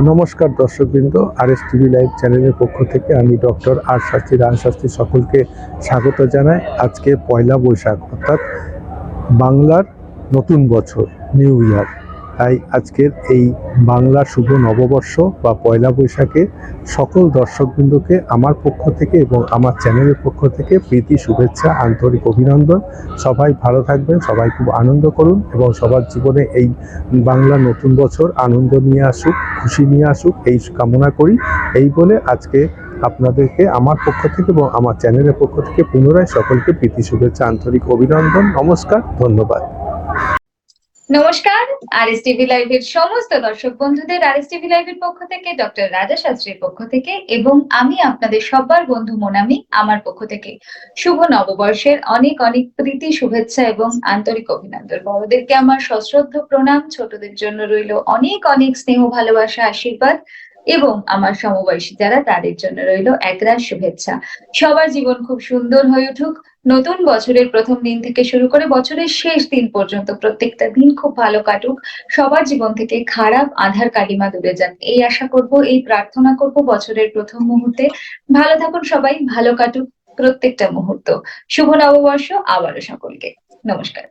নমস্কার দর্শকবৃন্দ, RS TV live চ্যানেলের পক্ষ থেকে আমি ডক্টর আর শাস্ত্রী রায় শাস্ত্রী সকলকে স্বাগত জানাই। আজকে পয়লা বৈশাখ, অর্থাৎ বাংলার নতুন বছর, নিউ ইয়ার। তাই আজকের এই বাংলার শুভ নববর্ষ বা পয়লা বৈশাখে সকল দর্শকবৃন্দকে আমার পক্ষ থেকে এবং আমার চ্যানেলের পক্ষ থেকে প্রীতি শুভেচ্ছা, আন্তরিক অভিনন্দন। সবাই ভালো থাকবেন, সবাই খুব আনন্দ করুন এবং সবার জীবনে এই বাংলা নতুন বছর আনন্দ নিয়ে আসুক, খুশি নিয়ে আসুক, এই কামনা করি। এই বলে আজকে আপনাদেরকে আমার পক্ষ থেকে এবং আমার চ্যানেলের পক্ষ থেকে পুনরায় সকলকে প্রীতি শুভেচ্ছা, আন্তরিক অভিনন্দন, নমস্কার, ধন্যবাদ। নমস্কার, আরএস টিভি লাইভের সমস্ত দর্শক বন্ধুদের আরএস টিভি লাইভের পক্ষ থেকে, ডক্টর রাজা শাস্ত্রীর পক্ষ থেকে এবং আমি আপনাদের সবার বন্ধু মোনামি আমার পক্ষ থেকে শুভ নববর্ষের অনেক অনেক প্রীতি শুভেচ্ছা এবং আন্তরিক অভিনন্দন। বড়দেরকে আমার সশ্রদ্ধ প্রণাম, ছোটদের জন্য রইল অনেক অনেক স্নেহ, ভালোবাসা, আশীর্বাদ এবং আমার সমবয়সী যারা তাদের জন্য রইল একরাশ শুভেচ্ছা। সবার জীবন খুব সুন্দর হয়ে উঠুক। নতুন বছরের প্রথম দিন থেকে শুরু করে বছরের শেষ দিন পর্যন্ত প্রত্যেকটা দিন খুব ভালো কাটুক। সবার জীবন থেকে খারাপ আঁধার কালিমা দূরে যাক, এই আশা করব, এই প্রার্থনা করব। বছরের প্রথম মুহূর্তে ভালো থাকুন সবাই, ভালো কাটুক প্রত্যেকটা মুহূর্ত। শুভ নববর্ষ আবারও সকলকে। নমস্কার।